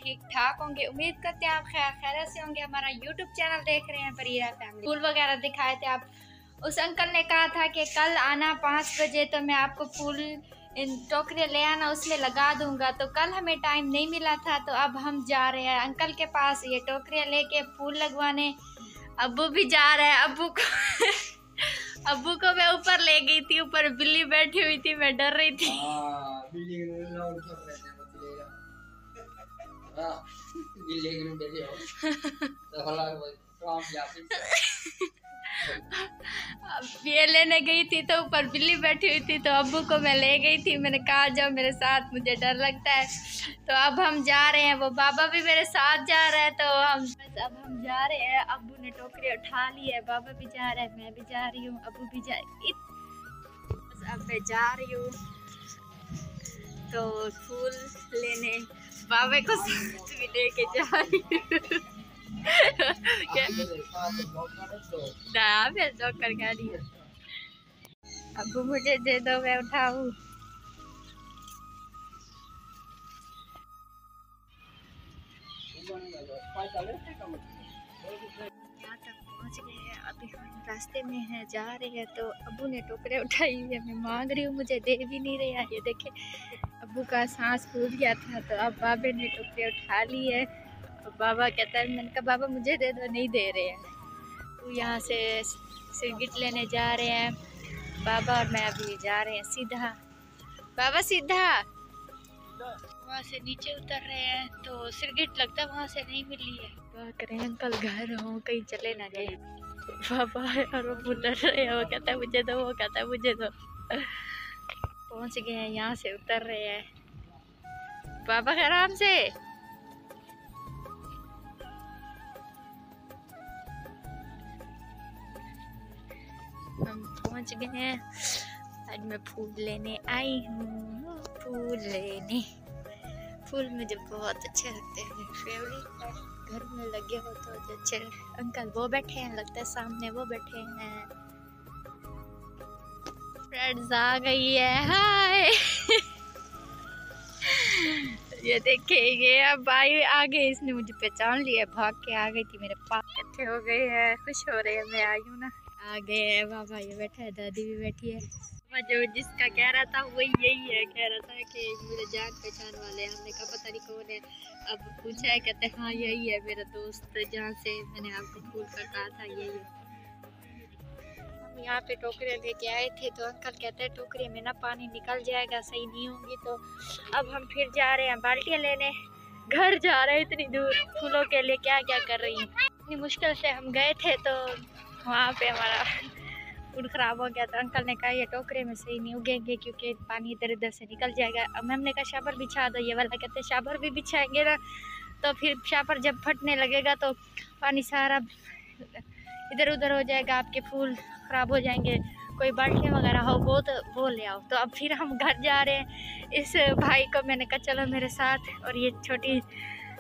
ठीक ठाक होंगे। उम्मीद करते हैं आप खैर से होंगे। हमारा यूट्यूब चैनल देख रहे हैं परीरा फैमिली। फूल वगैरह दिखाए थे आप। उस अंकल ने कहा था कि कल आना 5 बजे, तो मैं आपको फूल इन टोकरियाँ ले आना, उसमें लगा दूंगा। तो कल हमें टाइम नहीं मिला था, तो अब हम जा रहे हैं अंकल के पास ये टोकरियाँ लेके फूल लगवाने। अब्बू भी जा रहे हैं। अब्बू को मैं ऊपर ले गई थी, ऊपर बिल्ली बैठी हुई थी, मैं डर रही थी। अब ये लेने गई थी तो ऊपर बिल्ली बैठी हुई थी, तो अब्बू को मैं ले गई थी। मैंने कहा जाओ मेरे साथ, मुझे डर लगता है। तो अब हम जा रहे हैं, वो बाबा भी मेरे साथ जा रहा है। तो अब हम जा रहे हैं। अब्बू ने टोकरी उठा ली है, बाबा भी जा रहा है, मैं भी जा रही हूँ, अब्बू भी जा। बस अब मैं जा रही हूँ तो फूल लेने बाबा को साथ भी लेके जा रही हूँ। अब्बू मुझे दे दो, मैं उठाऊं। यहाँ तक पहुँच गए हैं, अभी हम रास्ते में हैं, जा रहे हैं। तो अब्बू ने टोकरे उठाई हुई है, मैं मांग रही हूँ, मुझे दे भी नहीं रहे हैं। ये देखे अब्बू का सांस फूल गया था, तो अब बाबे ने टोकरे उठा ली है। तो बाबा कहता है, मैंने कहा बाबा मुझे दे दो, नहीं दे रहे हैं। तो यहाँ से सिरगिट लेने जा रहे हैं बाबा और मैं। अभी जा रहे हैं सीधा, बाबा सीधा वहाँ से नीचे उतर रहे हैं। तो सिरगिट लगता है वहाँ से नहीं मिली है। क्या करें, अंकल घर हो, कहीं चले ना गए। बाबा और वो भूल रहे हैं, वो कहता है मुझे दो, वो कहता है मुझे दो। पहुँच गए हैं, यहाँ से उतर रहे हैं। बाबा आराम से। हम पहुंच गए हैं। आज मैं फूल लेने आई हूँ, फूल लेने। फूल मुझे बहुत अच्छे लगते हैं, मेरे फेवरेट है। घर में लगे हो तो अच्छे। अंकल वो बैठे हैं, लगता है सामने वो बैठे हैं। फ्रेंड्स आ गई है, हाय। ये देखे, ये अब आई आ गई, इसने मुझे पहचान लिया, भाग के आ गई थी मेरे पास। इकट्ठे हो गए हैं, खुश हो रहे हैं, मैं आई हूँ ना। आ गए हैं बाबा, ये बैठा है, दादी भी बैठी है। जो जिसका कह रहा था वही यही है, कह रहा था कि मेरे जान पहचान वाले। हमने कहा पता नहीं कौन है। अब पूछा है, कहते हैं हाँ यही है मेरा दोस्त, जहाँ से मैंने आपको फूल का कहा था यही है। हम यहाँ पे टोकरियाँ लेके आए थे, तो अंकल कहते हैं टोकरी में ना पानी निकल जाएगा, सही नहीं होंगी। तो अब हम फिर जा रहे हैं बाल्टियाँ लेने, घर जा रहे हैं इतनी दूर फूलों के लिए। क्या क्या कर रही हूँ, इतनी मुश्किल से हम गए थे, तो वहाँ पे हमारा फूल ख़राब हो गया। तो अंकल ने कहा ये टोकरे में सही नहीं उगेंगे, क्योंकि पानी इधर उधर से निकल जाएगा। अब हमने कहा शाबर बिछा दो, ये वाला कहते हैं शाबर भी बिछाएंगे ना, तो फिर शाबर जब फटने लगेगा तो पानी सारा इधर उधर हो जाएगा, आपके फूल ख़राब हो जाएंगे। कोई बाल्टियाँ वगैरह हो वो ले आओ। तो अब फिर हम घर जा रहे हैं। इस भाई को मैंने कहा चलो मेरे साथ, और ये छोटी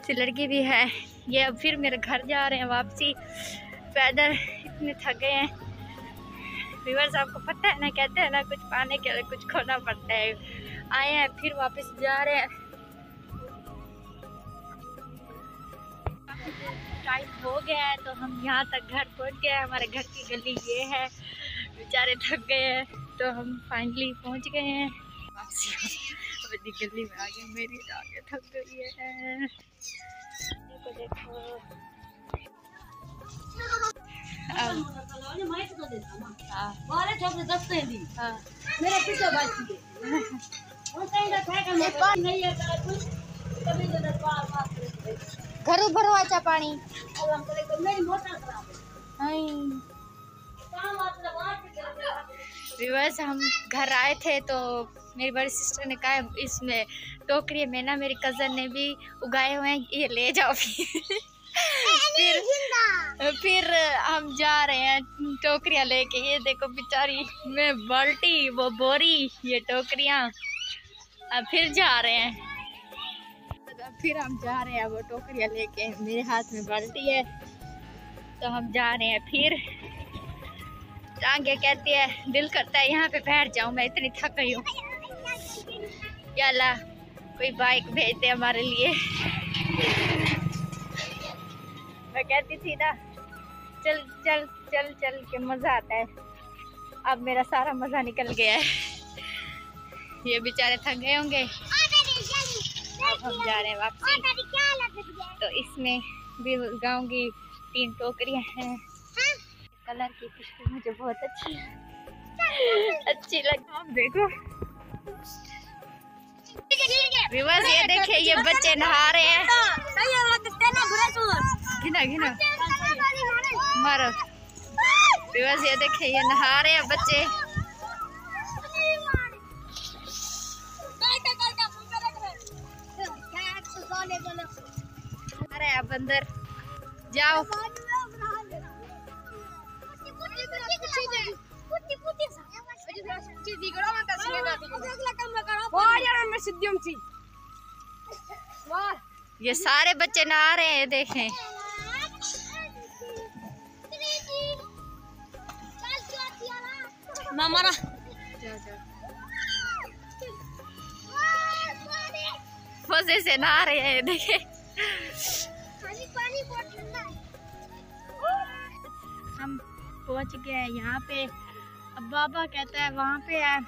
सी लड़की भी है। ये अब फिर मेरे घर जा रहे हैं वापसी पैदल, इतने थक गए हैं। व्यूअर्स आपको पता है ना, कहते हैं ना कुछ पाने के लिए कुछ खोना पड़ता है। आए हैं फिर वापस जा रहे हैं। टाइम हो गया है, तो हम यहाँ तक घर पहुँच गए हैं। हमारे घर की गली ये है, बेचारे थक गए हैं, तो हम फाइनली पहुँच गए हैं वापसी। गली में आगे मेरी आगे थक गई है। देखो देखो घर भरो आचा पानी। व्यूअर्स हम घर आए थे, तो मेरी बड़ी सिस्टर ने कहा इसमें टोकरी में ना मेरी कज़न ने भी उगाए हुए हैं, ये ले जाओ। फिर हम जा रहे हैं टोकरियाँ लेके। ये देखो बेचारी, मैं बाल्टी वो बोरी, ये टोकरियाँ। अब फिर जा रहे हैं, फिर हम जा रहे हैं वो टोकरियाँ लेके। मेरे हाथ में बाल्टी है, तो हम जा रहे हैं। फिर टांगे कहती है, दिल करता है यहाँ पे बैठ जाऊँ, मैं इतनी थक गई हूँ। या कोई बाइक भेज दे हमारे लिए। कहती थी ना चल चल चल चल के मजा आता है, अब मेरा सारा मजा निकल गया है। ये बेचारे थक गए होंगे, अब हम जा रहे हैं वापसी। तो इसमें भी गाँव की 3 टोकरियां हैं। कलर की खुशबू मुझे बहुत अच्छी लगी। आप देखो विवास, ये देखिए ये बच्चे नहा रहे हैं। घिना घिना मारो विवास, ये देखिए ये नहा रहे हैं बच्चे। अरे अब अंदर जाओ। ये सारे बच्चे नहा रहे हैं, देखें। मामा मजे से नहा रहे हैं, देखे। हम पहुंच गए हैं यहाँ पे। अब बाबा कहता है वहाँ पे है,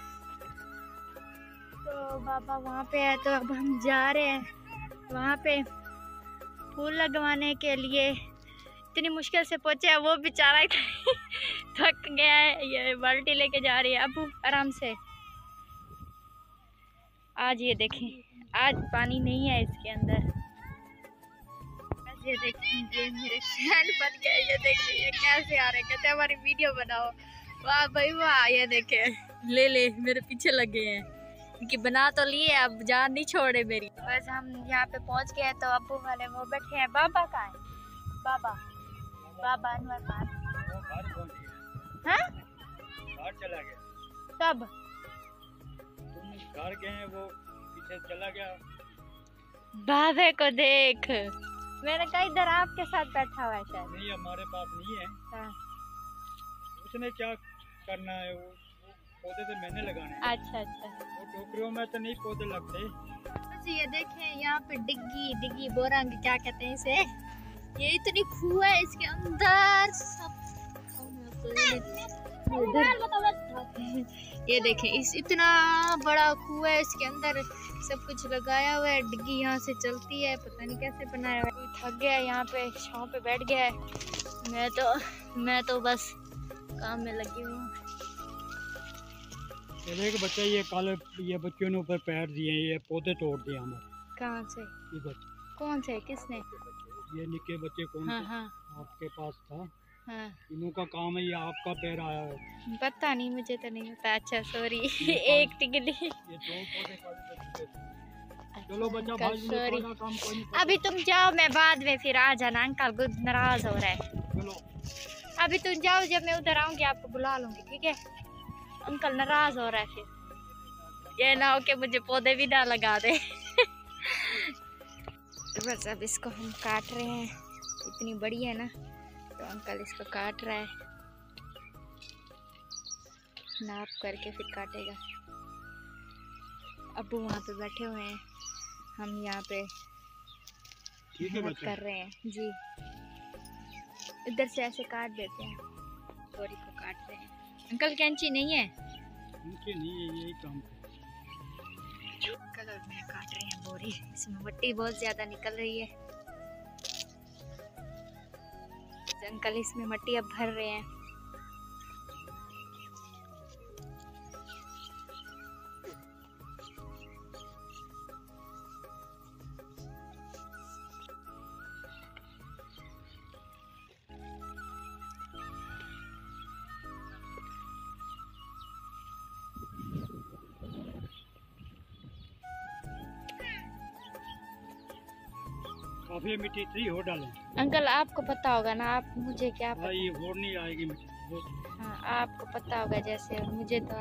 तो बाबा वहाँ पे है, तो अब हम जा रहे हैं वहाँ पे फूल लगवाने के लिए। इतनी मुश्किल से पहुंचे हैं, वो बेचारा थक गया है। ये बाल्टी लेके जा रही है अब आराम से। आज ये देखें, आज पानी नहीं है इसके अंदर। ये देखें, ये मेरे फैन बन गए। ये देखिए ये कैसे आ रहे, कहते हमारी वीडियो बनाओ। वाह भाई वाह, ये देखे ले ले मेरे पीछे लगे हैं। इनकी बना तो लिए, अब जान नहीं छोड़े मेरी। बस हम यहाँ पे पहुँच गए, तो अब्बू वाले वो बैठे हैं। बाबा कहाँ है? बाबा बाबा अनवर कहाँ? हाँ चला गया। कब? तुम घर गए हैं, वो पीछे चला गया। बाबे को देख, मैंने कहा इधर आपके साथ बैठा हुआ है शायद। नहीं, हमारे पास नहीं है। हाँ। उसने क्या करना है, वो पौधे तो मैंने लगाने हैं। अच्छा अच्छा। वो टोकरियों में तो नहीं पौधे लगते। बस ये देखें यहाँ पे डिग्गी डिग्गी बोरंग क्या कहते हैं इसे। ये इतनी खूह है, इसके अंदर सब ये देखें, इस इतना बड़ा कुआं है, इसके अंदर सब कुछ लगाया हुआ है। डिग्गी यहाँ से चलती है, पता नहीं कैसे बनाया हुआ है। कोई थक गया है यहाँ पे, छांव पे बैठ गया है। मैं तो बस काम में लगी हूँ। ये एक बच्चा, ये कल ये बच्चों ने ऊपर पैर दिए, ये पौधे तोड़ दिए हमारे। कहाँ से? कौन से? किसने? ये निके बच्चे कौन? हाँ हाँ आपके पास था। हाँ। इन्हों का काम है, ये आपका पैर आया है। पता नहीं, मुझे तो नहीं पता। अच्छा सॉरी। एक टिकली। ये 2 पौधे चलो बच्चा भाई, सॉरी। काम कोई नहीं। अभी तुम जाओ, मैं बाद में फिर आ जाना। अंकल गुड नाराज हो रहा है। चलो अभी तुम जाओ, जब मैं उधर आऊंगी आपको बुला लूंगी, ठीक है? अंकल नाराज हो रहा है, फिर ये ना हो कि मुझे पौधे भी ना लगा दे। बस अब इसको हम काट रहे हैं, इतनी बड़ी है ना, तो अंकल इसको काट रहा है, नाप करके फिर काटेगा। अब्बू वहाँ पे बैठे हुए हैं, हम यहाँ पे मदद कर रहे हैं जी। इधर से ऐसे काट देते हैं, बोरी को काट रहे हैं। अंकल कैंची नहीं है? उनके नहीं है, यही काम। अंकल और मैं काट रहे हैं बोरी, इसमें मिट्टी बहुत ज्यादा निकल रही है। अंकल इसमें मिट्टी अब भर रहे हैं। काफी मिट्टी इतनी हो डालें। अंकल आपको पता होगा ना, आप मुझे क्या पता? ये और नहीं आएगी मिट्टी। हाँ आपको पता होगा जैसे, मुझे तो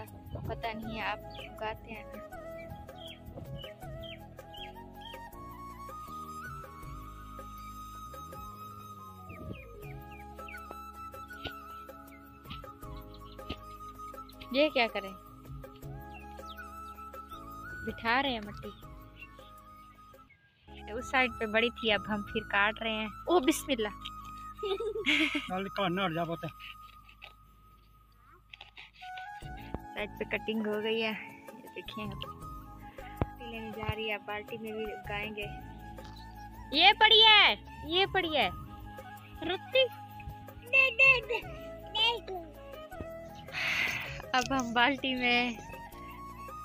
पता नहीं है, आप उगाते हैं ना। ये क्या करें, बिठा रहे हैं मिट्टी। उस साइड पे बड़ी थी, अब हम फिर काट रहे हैं। ओ बिस्मिल्लाह, चल कहना हट जा पोते। साइड पे कटिंग हो गई है, ये देखिए लेने जा रही है, बाल्टी में भी उगाएंगे। ये पड़ी है, ये पड़ी है रत्ती। अब हम बाल्टी में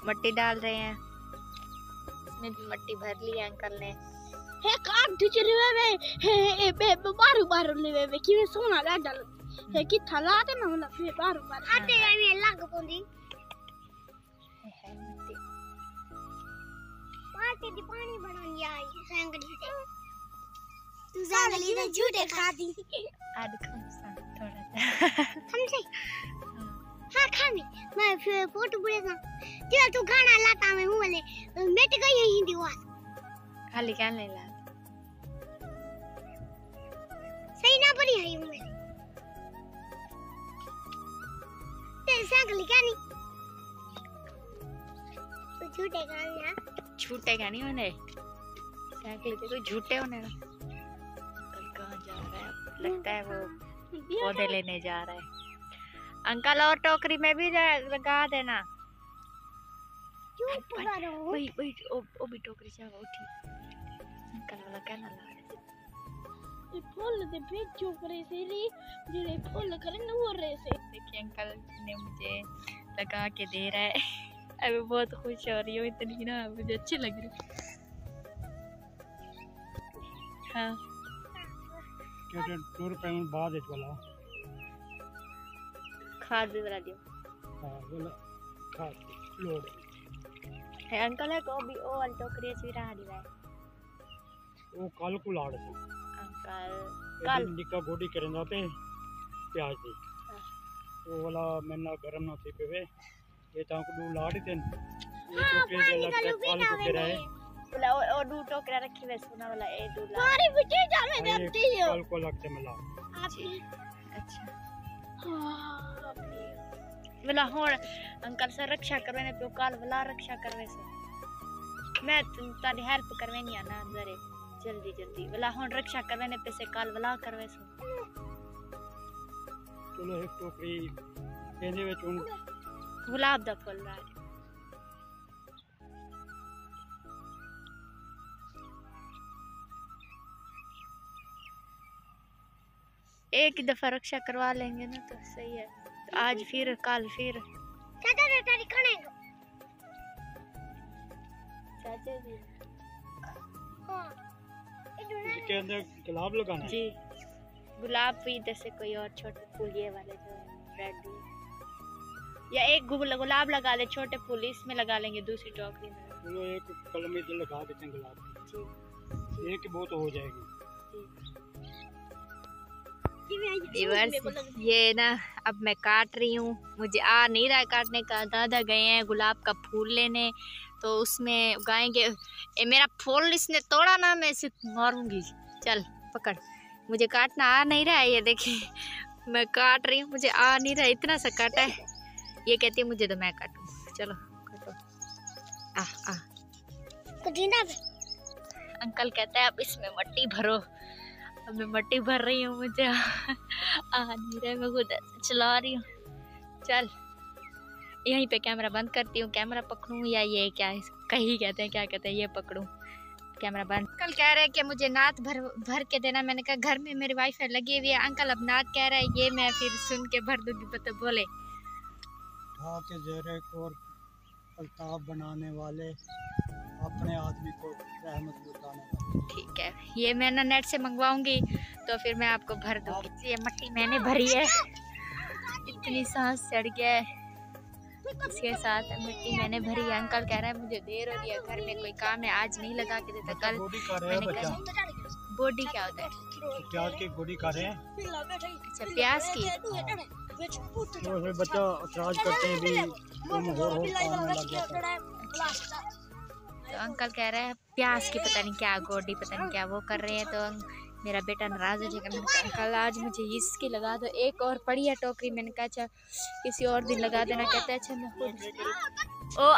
मट्टी डाल रहे हैं, इसमें भी मट्टी भर ली है अंकल ने। हे काट दिचरीवे में हे बारू बारू लेवे में कि सोना ला डाल हे कि थला दे ना मतलब हे बारू बारू आते में लग पोंदी पार्टी दी पानी बनानी आई सांगली से तू सांगली में झूठे खाती आज खमसा थोड़ा सा समझे। हाँ खामी मैं फिर फोटो बुलेगा जो तू गाना लाता मैं हूं वाले मिट गई है हिंदी वाला खाली क्या नहीं ला सही ना पड़ी है मैं तेरे सांगली क्या नहीं तू झूठे गाना झूठे नहीं होने साइकिल के कोई झूठे होने ना। अंकल कहाँ जा रहा है, लगता है वो पौधे लेने जा रहा है। अंकल और टोकरी में भी लगा देना। चुप करो वही वही ओ भी टोकरी से उठी। अंकल वाला क्या ना ला ये फूल दे पेट चोकरे से ली जेरे फूल करे न हो रहे से। देखिए अंकल ने मुझे लगा के दे रहा है। अभी बहुत खुश हो रही हूँ, इतनी ना मुझे अच्छी लग रही। हाँ के 2 रुपए में बाद इस वाला खाद भी बना दियो। हां बोला खाद लोड है अंकल है को भी ओ वाली टोकरी से रहा दी है वो कल को लाड़ से अंकल कल निका गोडी करेंदा पे प्याज दी वो वाला मैंने गरम ना थी पे ये तां को दू लाड़ देन ये टोकरी जे लगता कल को फिर है बोला ओ दू टोकरा रखी वे सोना वाला ए दू ला मारी बेटे जाने देती हो कल को लगते मिला। अच्छा बोला हुन अंकल से रक्षा करवेने पे काल वाला रक्षा करवे से मैं तारी हेल्प करवेनी ना जरे जल्दी जल्दी बोला हुन रक्षा करवेने पे से काल वाला करवे से। चलो एक टोकरी ਇਹਦੇ ਵਿੱਚ ਹੁਣ गुलाब दा फूल रहा है। एक दफा रक्षा करवा लेंगे ना तो सही है। तो आज फिर कल फिर चाचा ने तारी खाने को चाचा जी हां इसके अंदर गुलाब लगाना है जी गुलाब भी जैसे कोई और छोटे फूल ये वाले जो रेड या एक गुलाब लगा ले छोटे फूल इसमें लगा लेंगे दूसरी टोकरी में। चलो एक कलम में लगा देते हैं गुलाब जी एक बहुत हो जाएगी। व्यूअर्स ये ना अब मैं काट रही हूँ, मुझे आ नहीं रहा काटने का। दादा गए हैं गुलाब का फूल लेने तो उसमें उगाएंगे। ये मेरा फूल इसने तोड़ा ना मैं इसे मारूंगी। चल पकड़, मुझे काटना आ नहीं रहा है। ये देखिए मैं काट रही हूँ, मुझे आ नहीं रहा, इतना सा काटा है। ये कहती है मुझे तो मैं काटूं। चलो काटो। अंकल कहता है अब इसमें मट्टी भरो। अब मैं मट्टी भर रही हूँ, मुझे आ नहीं रहा, मैं खुद चला रही हूँ। चल यहीं पे कैमरा बंद करती हूँ। कैमरा पकड़ूं या ये क्या कहीं कहते हैं, क्या कहते हैं, ये पकड़ूं कैमरा बंद। अंकल कह रहे हैं कि मुझे नात भर के देना। मैंने कहा घर में मेरी वाईफाई लगी हुई है। अंकल अब नात कह रहा है, ये मैं फिर सुन के भर दूंगी। पता बोले के ज़ेरे को अल्ताफ बनाने वाले अपने आदमी को रहमत लुटाने वाले। ठीक है, ये मैं ना नेट से मंगवाऊंगी तो फिर मैं आपको भर दूंगी। ये मिट्टी मैंने भरी है, इतनी सांस चढ़ गया है इसके साथ। मिट्टी मैंने भरी है। अंकल कह रहा है मुझे देर हो रही है, घर में कोई काम है, आज नहीं लगा के देता कल। मैंने कहा बॉडी क्या होता है? प्याज की गोडी खा रहे हैं। अच्छा प्याज की। तो फिर बच्चा एतराज करते हैं भी तुम हो काम में लग जाता है। तो अंकल कह रहे हैं प्याज की पता नहीं क्या गोडी पता नहीं क्या वो कर रहे हैं। तो मेरा बेटा नाराज हो जाएगा। मैंने कहा अंकल आज मुझे इसकी लगा दो, एक और पड़ी है टोकरी। मैंने कहा अच्छा किसी और दिन लगा देना। कहता है अच्छा मैं खुद ओ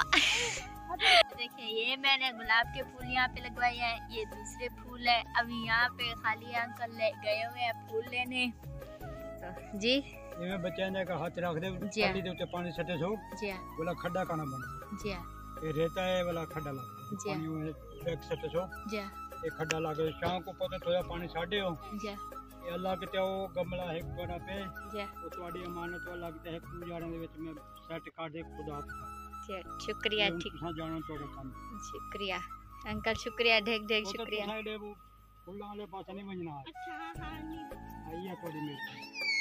देखिए ये मैंने गुलाब के फूल यहाँ पे लगवाए हैं, ये दूसरे फूल है। अभी यहाँ पे खाली अंकल ले गए हुए हैं फूल लेने। तो जी ये बच्चे ने का हाथ रख दे खाली दे पानी सटे सो जी बोला खड्डा काना बन जी ये रहता है वाला खड्डा लगा जी पानी में बैग सटे सो जी ये खड्डा लगे शाम को पता थोड़ा पानी छाड़े हो जी ये अल्लाह के ते वो गमला है बड़ा पे जी वो तुम्हारी अमानत वाला लगता है पूजा दे विच में सेट कर दे खुदा जी शुक्रिया ठीक तुसा जानो तोड़ा काम शुक्रिया अंकल शुक्रिया ढेक ढेक शुक्रिया। साइड है वो फुल्ला वाले पास नहीं मंजना अच्छा हाँ आई है थोड़ी मिर्च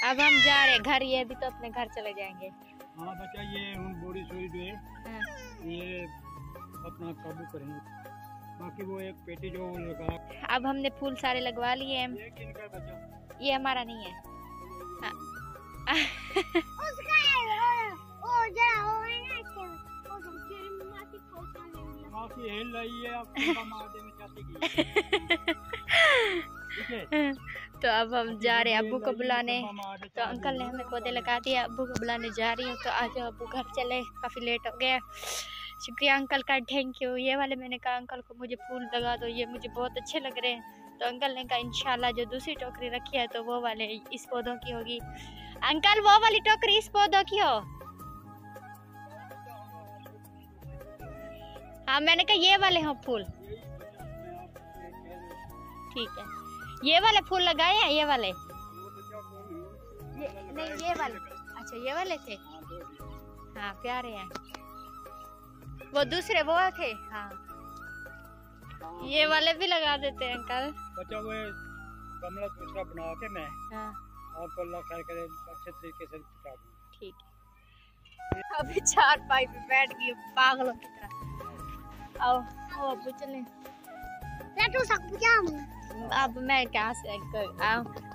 अब हम जा रहे हैं घर, ये भी तो अपने घर चले जाएंगे। हाँ बच्चा ये हम बोरी सोरी जो है हाँ। ये अपना काबू करेंगे। बाकी वो एक पेटी जो लगा अब हमने फूल सारे लगवा लिए हैं। ये किनका है बच्चा? ये हमारा नहीं है। उसका है वो जरा वो है ना वो जो माटी पोछा लेंगे माफी हिल रही है आप पंगा मार दे में चाहती की ठीक है। तो अब हम जा रहे हैं अब्बू को बुलाने। तो अंकल ने हमें पौधे लगा दिए, अब्बू को बुलाने जा रही हूँ। तो आज अब्बू घर चले, काफ़ी लेट हो गया। शुक्रिया अंकल का, थैंक यू। ये वाले मैंने कहा अंकल को मुझे फूल लगा दो, ये मुझे बहुत अच्छे लग रहे हैं। तो अंकल ने कहा इंशाल्लाह जो दूसरी टोकरी रखी है तो वो वाले इस पौधों की होगी। अंकल वो वाली टोकरी इस पौधों की हो। हाँ मैंने कहा ये वाले हो फूल, ठीक है। ये वाले फूल लगाए हैं, ये वाले नहीं ये वाले, अच्छा ये वाले थे। हाँ प्यारे हैं, वो दूसरे वो थे। हाँ ये वाले भी लगा देते हैं अंकल। बच्चा वो गमला दूसरा बना के मैं हाँ आपको अल्लाह खैर करे अच्छे तरीके से टिका दूं। ठीक है। अभी चार पाई पे बैठ गई पागलों की तरह। आओ आओ अब चलें। लड्डू सब जाम अब मैं क्या से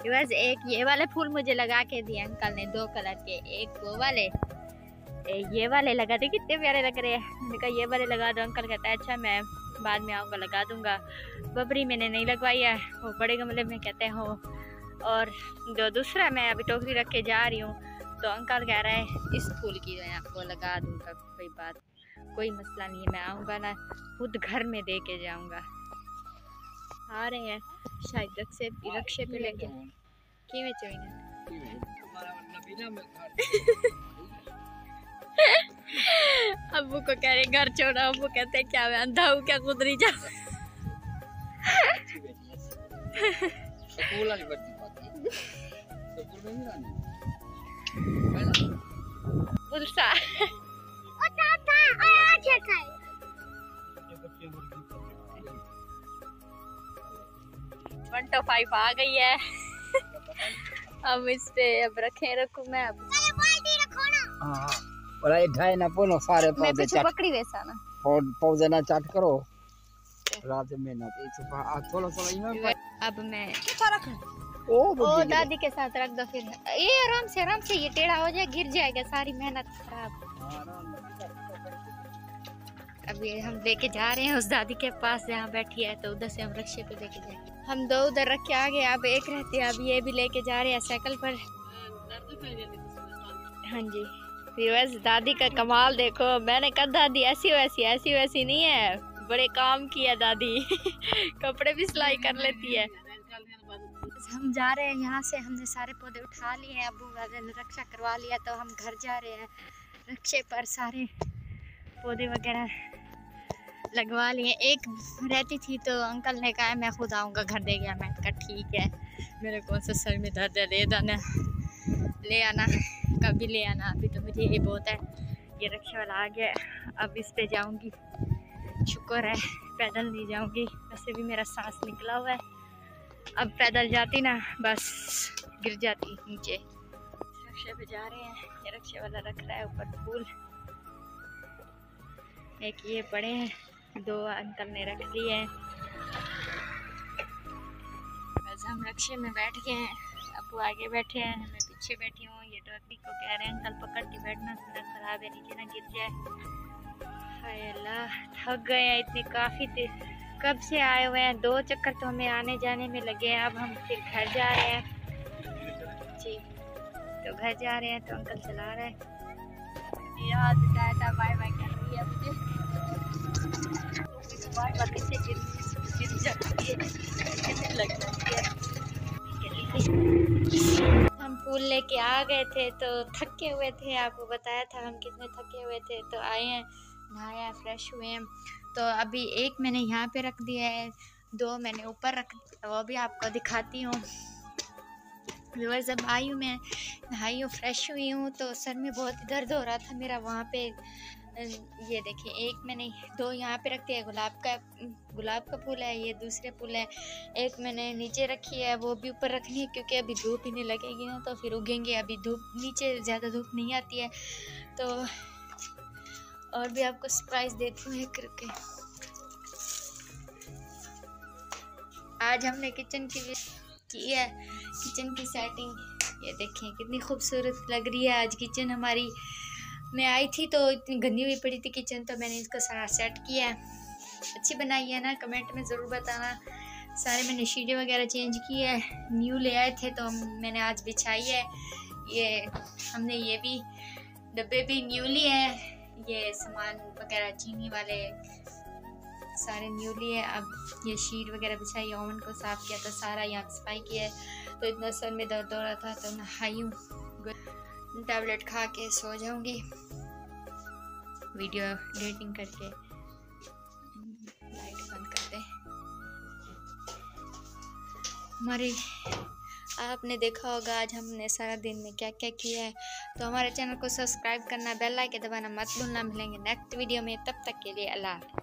बस एक ये वाले फूल मुझे लगा के दिए अंकल ने, 2 कलर के। एक वो वाले, ये वाले लगा दे, कितने प्यारे लग रहे हैं। मैंने कहा ये वाले लगा दो। अंकल कहता है अच्छा मैं बाद में आऊँगा लगा दूंगा। बबरी मैंने नहीं लगवाई है, वो बड़े गमले में कहते हो। और जो दूसरा मैं अभी टोकरी रख के जा रही हूँ, तो अंकल कह रहा है इस फूल की मैं आपको लगा दूंगा, कोई बात कोई मसला नहीं है। मैं आऊँगा ना खुद घर में दे के जाऊँगा। आ रहे हैं शायद रक्षे पे लेके कि में अब्बू को कह रहे घर छोड़ा। अब्बू कहते हैं क्या मैं अंधा हूँ क्या, कुदरी जा। बुलसा ओ दादा आ खाए 1 to 5 आ गई है। अब इस पे अब रखूँ मैं। अब बाल्टी रखो ना। हाँ बोला ये ढाई ना पोलो सारे मैं पौधे पीछे पकड़ी वैसा ना पौधे ना चाट करो रात में ना सुबह थोड़ा थोड़ा अब मैं ओ दादी के साथ रख दो। फिर ये आराम से ये टेढ़ा हो जाए, गिर जाएगा, सारी मेहनत खराब। अब ये हम लेके जा रहे हैं उस दादी के पास जहाँ बैठी है, तो उधर से हम रक्षे पे लेके जाएंगे। हम 2 उधर रख के आ गए, अब एक रहती है। अब ये भी लेके जा रहे हैं साइकिल पर। हाँ जी फिर बस दादी का कमाल देखो। मैंने कहा दादी ऐसी वैसी नहीं है, बड़े काम की है दादी। कपड़े भी सिलाई कर लेती है। हम जा रहे हैं यहाँ से, हमने सारे पौधे उठा लिए हैं। अब्बू वाले ने रक्षा करवा लिया, तो हम घर जा रहे हैं। रक्षे पर सारे पौधे वगैरह लगवा लिए। एक रहती थी तो अंकल ने कहा मैं खुद आऊँगा घर दे गया। मैंने कहा ठीक है, मेरे कौन सा सर में दर्द है, ले आना कभी ले आना, अभी तो मुझे ये बहुत है। ये रक्षा वाला आ गया, अब इस पे जाऊँगी। शुक्र है पैदल नहीं जाऊँगी, वैसे भी मेरा सांस निकला हुआ है। अब पैदल जाती ना बस गिर जाती नीचे। रक्षा पे जा रहे हैं, ये रक्षा वाला रख रहा है ऊपर फूल। एक ये बड़े हैं, 2 अंकल ने रख लिए हैं। बस हम रक्षे में बैठ गए हैं, अब्बू आगे बैठे हैं, मैं पीछे बैठी हूँ। ये टोकरी को कह रहे हैं अंकल पकड़ के बैठना, थोड़ा खराब है, नीचे ना गिर जाए। हाय अल्लाह थक गए हैं इतने, काफ़ी कब से आए हुए हैं। 2 चक्कर तो हमें आने जाने में लगे हैं। अब हम फिर घर जा रहे हैं जी, तो घर जा रहे हैं तो अंकल चला रहे हैं। याद टाटा बाय बाय कर रही है मुझे। हम फूल लेके आ गए थे तो थके हुए थे, आपको बताया था हम कितने थके हुए थे। तो आए हैं, नहाया, फ्रेश हुए हैं। तो अभी एक मैंने यहाँ पे रख दिया है, 2 मैंने ऊपर रख दिया, वो भी आपको दिखाती हूँ। व्यूअर्स, जब आई हूँ मैं, नहाई हूँ, फ्रेश हुई हूँ, तो सर में बहुत दर्द हो रहा था मेरा वहाँ पे। ये देखिए, एक मैंने 2 यहाँ पे रख दिया है, गुलाब का फूल है, ये दूसरे फूल है। एक मैंने नीचे रखी है, वो भी ऊपर रखनी है क्योंकि अभी धूप इन्हें लगेगी ना तो फिर उगेंगे। अभी धूप नीचे ज़्यादा धूप नहीं आती है। तो और भी आपको सरप्राइज देती हूँ एक करके। आज हमने किचन की है, किचन की सेटिंग ये देखें कितनी खूबसूरत लग रही है आज किचन हमारी। मैं आई थी तो इतनी गंदी हुई पड़ी थी किचन, तो मैंने इसको सारा सेट किया है। अच्छी बनाई है ना, कमेंट में ज़रूर बताना। सारे मैंने शीटें वगैरह चेंज की है, न्यू ले आए थे तो मैंने आज बिछाई है। ये हमने ये भी डब्बे भी न्यू लिए हैं, ये सामान वगैरह चीनी वाले सारे न्यू लिए। अब ये शीट वगैरह बिछाई, ओवन को साफ़ किया, तो सारा यहाँ सफाई किया है। तो इतना सर में दर्द हो रहा था तो नहाई हूँ, टैबलेट खा के सो जाऊंगी, वीडियो एडिटिंग करके। लाइट बंद कर दे। हमारी आपने देखा होगा आज हमने सारा दिन में क्या क्या किया है। तो हमारे चैनल को सब्सक्राइब करना, बेल आइकन दबाना मत भूलना। मिलेंगे नेक्स्ट वीडियो में, तब तक के लिए अल्लाह।